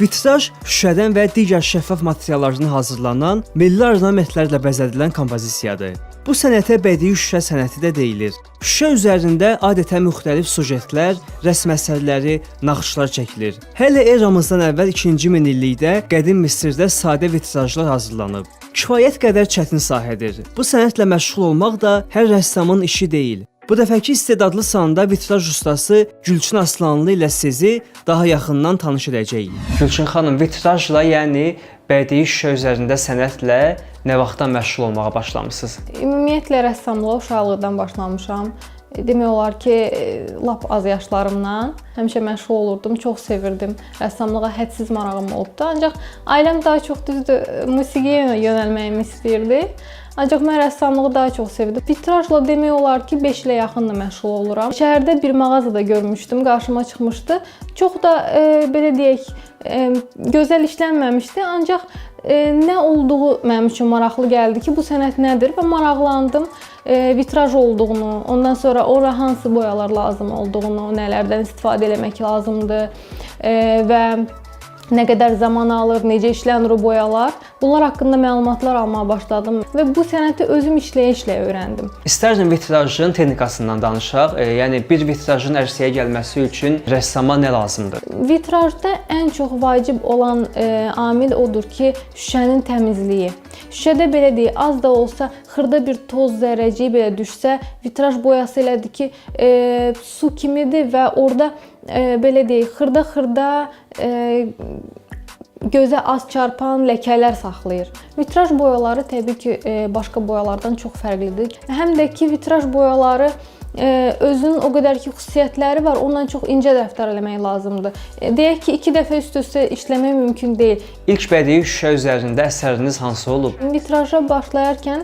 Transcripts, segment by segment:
Vitraj şüşədən və digər şəffaf materiallardan hazırlanan, milli ornamentlərlə bəzədilən kompozisiyadır. Bu sənətə bədii şüşə sənəti də deyilir. Şüşə üzərində adətən müxtəlif sujetlər, rəsm əsərləri, naxışlar çəkilir. Hələ eramızdan əvvəl 2-ci minillikdə qədim Misirdə sadə vitrajlar hazırlanıb. Kifayət qədər çətin sahədir. Bu sənətlə məşğul olmaq da hər rəssamın işi deyil. Bu dəfəki istedadlı sanda vitraj ustası Gülçin Aslanlı ilə sizi daha yaxından tanış edəcəyik. Gülçin xanım, vitrajla, yəni bədii şüşə üzərində sənətlə nə vaxtdan məşğul olmağa başlamısınız? Ümumiyyətlə rəssamlığa uşaqlıqdan başlamışam. Demək olar ki, lap az yaşlarımdan həmişə məşğul olurdum, çox sevirdim. Rəssamlığa hədsiz marağım olubdu. Ancaq ailəm daha çox düzdür musiqiyə yönəlməyimi istəyirdi. Ancaq mən rəssamlığı daha çox sevirdim. Vitrajla demək olar ki, 5 ilə yaxındır məşğul oluram. Şəhərdə bir mağazada görmüşdüm, qarşıma çıxmışdı. Çox da belə deyək, gözəl işlənməmişdi, ancaq nə olduğu mənim üçün maraqlı gəldi ki, bu sənət nədir və maraqlandım. Vitraj olduğunu, ondan sonra ora hansı boyalar lazım olduğunu, nələrdən istifadə etmək lazımdır və nə qədər zaman alır, necə işlənir o boyalar. Bunlar haqqında məlumatlar almağa başladım və bu sənəti özüm işləyə-işləyə öyrəndim. İstərdim vitrajın texnikasından danışaq. Yəni bir vitrajın ərsəyə gəlməsi üçün rəssama nə lazımdır? Vitrajda ən çox vacib olan amil odur ki, şüşənin təmizliyi. Şüşədə belə deyək, az da olsa xırda bir toz zərrəciyi belə düşsə, vitraj boyası elədir ki, su kimidir və orada belə deyək, xırda-xırda gözə az çarpan ləkələr saxlayır. Vitraj boyaları təbii ki, başqa boyalardan çox fərqlidir. Həm də ki, vitraj boyaları özünün o qədər ki xüsusiyyətləri var, ondan çox incə rəftar eləmək lazımdır. Deyək ki, 2 dəfə üst-üstə işləmək mümkün deyil. İlk bədii şüşə üzərində əsəriniz hansı olub? Vitraja başlayarkən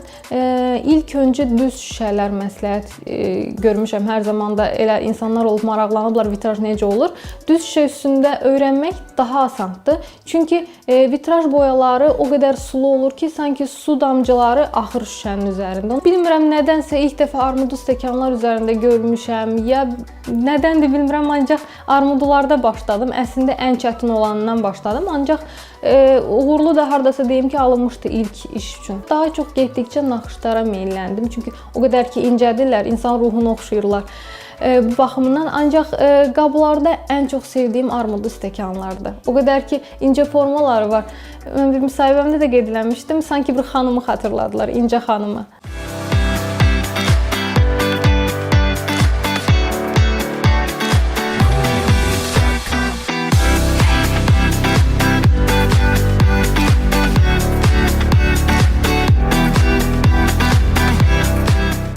ilk öncə düz şüşələr məsləhət görmüşəm. Hər zaman da elə insanlar olub maraqlanıblar vitraj necə olur. Düz şüşə üstündə öyrənmək daha asandır. Çünki vitraj boyaları o qədər sulu olur ki, sanki su damcıları axır şüşənin üzərində. Bilmirəm nədənsə ilk dəfə armudlu stəkanlar üzərində görmüşəm, ya nədəndir bilmirəm, ancaq armudlarda başladım. Əslində ən çətin olanından başladım, ancaq uğurlu da hardasa deyim ki, alınmışdı ilk iş üçün. Daha çox getdikcə naxışlara meyləndim, çünki o qədər ki incədirlər, insan ruhunu oxşayırlar. Bu baxımından ancaq qablarda ən çox sevdiyim armudlu stəkanlardır. O qədər ki incə formaları var. Mən bir müsahibəmdə də qeyd eləmişdim, sanki bir xanımı xatırladılar, incə xanımı.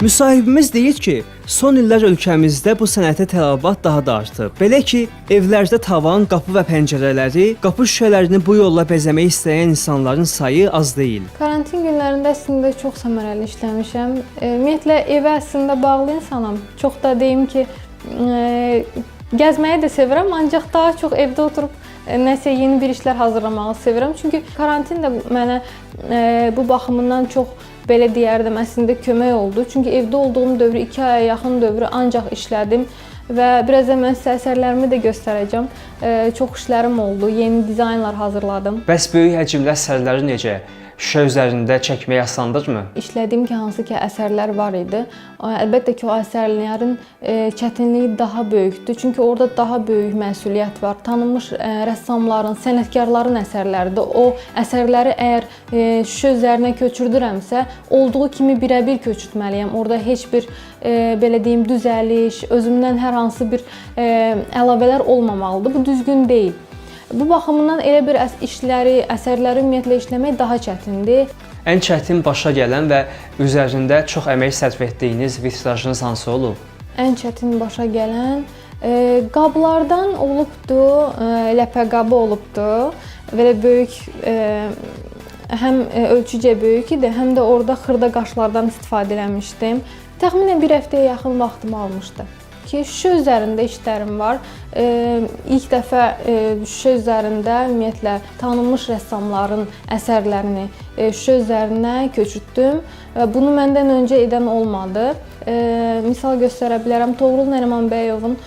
Müsahibimiz deyir ki, son illər ölkəmizdə bu sənətə tələbat daha da artıb. Belə ki, evlərdə tavan, qapı və pəncərələri, qapı şüşələrini bu yolla bəzəmək istəyən insanların sayı az deyil. Karantin günlərində əslində çox səmərəli işləmişəm. Ümumiyyətlə, evə əslində bağlı insanam. Çox da deyim ki, gəzməyi də sevirəm, ancaq daha çox evdə oturub nəsə yeni bir işlər hazırlamağı sevirəm. Çünki karantin də mənə bu baxımından çox belə deyərdim, əslində kömək oldu. Çünki evdə olduğum dövrü 2 aya yaxın dövrü ancaq işlədim və birazdan mən sizə əsərlərimi də göstərəcəm. Çox işlərim oldu, yeni dizaynlar hazırladım. Bəs böyük həcmli əsərləri necə? Şüşə üzərində çəkmək asandıqmı? İşlədiyim ki, hansı ki əsərlər var idi. Əlbəttə ki, o əsərlərin çətinliyi daha böyükdür. Çünki orada daha böyük məsuliyyət var. Tanınmış rəssamların, sənətkarların əsərləridir. O əsərləri əgər şüşə üzərinə köçürdürəmsə, olduğu kimi birəbir köçürtməliyəm. Orada heç bir belə deyim düzəliş, özümdən hər hansı bir əlavələr olmamalıdır. Bu düzgün deyil. Bu baxımından elə bir işləri, əsərləri ümumiyyətlə işləmək daha çətindir. Ən çətin başa gələn və üzərində çox əmək sərf etdiyiniz vitrajınız hansı olub? Ən çətin başa gələn qablardan olubdu, ləpə qabı olubdu. Belə böyük, həm ölçücə böyük idi, həm də orada xırda qaşlardan istifadə eləmişdim. Təxminən bir həftəyə yaxın vaxtımı almışdı ki, şüşə üzərində işlərim var. İlk dəfə şüşə üzərində ümumiyyətlə tanınmış rəssamların əsərlərini şüşə üzərinə köçürtdüm. Bunu məndən öncə edən olmadı. Misal göstərə bilərəm. Toğrul Nərimanbəyovun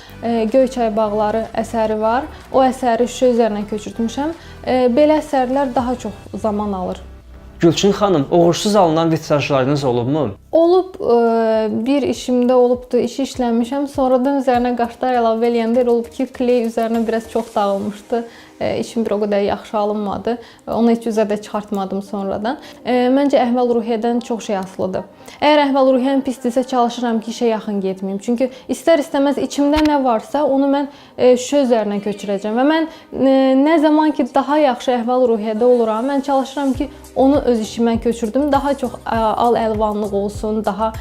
Göyçay bağları əsəri var. O əsəri şüşə üzərinə köçürtmüşəm. Belə əsərlər daha çox zaman alır. Gülçin xanım, uğursuz alınan vitrajlarınız olubmu? Olub, bir işimdə olubdu, işi işləmişəm. Sonradan üzərinə qaşlar əlavə eləyəndə elə olub ki, kley üzərinə biraz çox dağılmışdı. İşim bir o qədər yaxşı alınmadı. Onu heç üzə də çıxartmadım sonradan. Məncə əhval-ruhiyyədən çox şey asılıdır. Əgər əhval-ruhiyyəm pisdirsə, çalışıram ki, işə yaxın getməyim. Çünki istər-istəməz içimdə nə varsa, onu mən şüşə üzərinə köçürəcəm. Və mən nə zaman ki, daha yaxşı əhval-ruhiyyədə oluram, mən çalışıram ki, onu öz işimə köçürdüm. Daha çox al-əlvanlıq olsun, daha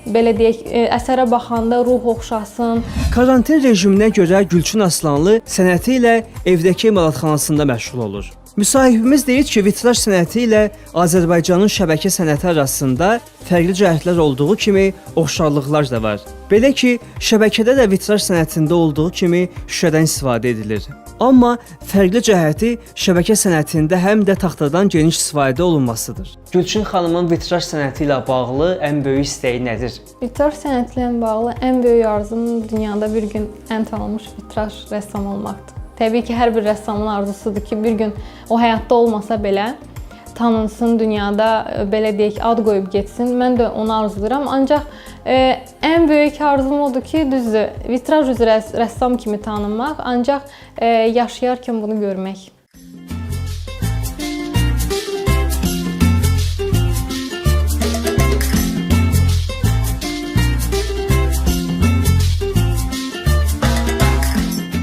belə deyək, əsərə baxanda ruh oxşasın. Karantin rejiminə görə Gülçin Aslanlı sənəti ilə evdəki emalatxanasında məşğul olur. Müsahibimiz deyir ki, vitraj sənəti ilə Azərbaycanın şəbəkə sənəti arasında fərqli cəhətlər olduğu kimi oxşarlıqlar da var. Belə ki, şəbəkədə də vitraj sənətində olduğu kimi şüşədən istifadə edilir. Amma fərqli cəhəti şəbəkə sənətində həm də taxtadan geniş istifadə olunmasıdır. Gülçin xanımın vitraj sənəti ilə bağlı ən böyük istəyi nədir? Vitraj sənəti ilə bağlı ən böyük arzum dünyada bir gün ən tanınmış vitraj rəssam olmaqdır. Təbii ki, hər bir rəssamın arzusudur ki, bir gün o həyatda olmasa belə tanınsın, dünyada belə deyək, ad qoyub getsin. Mən də onu arzulayıram. Ancaq ən böyük arzum odur ki, düzdür, vitraj üzrə rəssam kimi tanınmaq, ancaq yaşayarkən bunu görmək.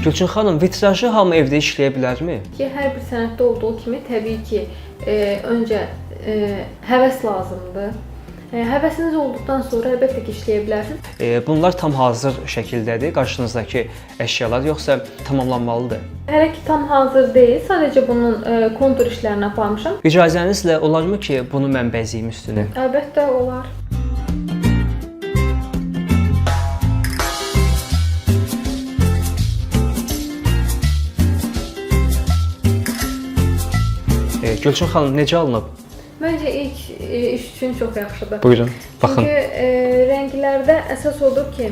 Gülçin xanım, vitrajı hamı evdə işləyə bilərmi? Hər bir sənətdə olduğu kimi təbii ki, öncə həvəs lazımdır. Həvəsiniz olduqdan sonra əlbəttə ki, işləyə bilərsiniz. Bunlar tam hazır şəkildədir, qarşınızdakı əşyalar, yoxsa tamamlanmalıdır? Hələ ki, tam hazır deyil, sadəcə bunun kontur işlərini aparmışam. İcazənizlə olarmı ki, bunu mən bəzəyim üstünə? Əlbəttə olar. Gülçin xanım, necə alınıb? Məncə ilk iş üçün çox yaxşıdır. Buyurun, baxın. Çünki rənglərdə əsas odur ki,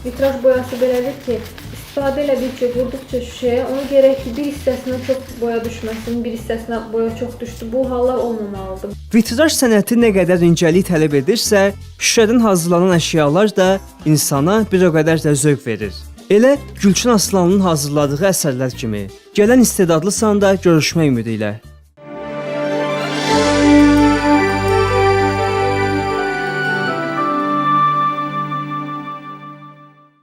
vitraj boyası belədir ki, istifadə elədikcə, vurduqca şüşəyə, onu gərək ki, bir hissəsinə çox boya düşməsin, bir hissəsinə boya çox düşdü. Bu hallar olmamalıdır. Vitraj sənəti nə qədər incəlik tələb edirsə, şüşədən hazırlanan əşyalar da insana bir o qədər də zövq verir. Elə Gülçin Aslanlının hazırladığı əsərlər kimi. Gələn istedadlı sanda görüşmək ümidi ilə.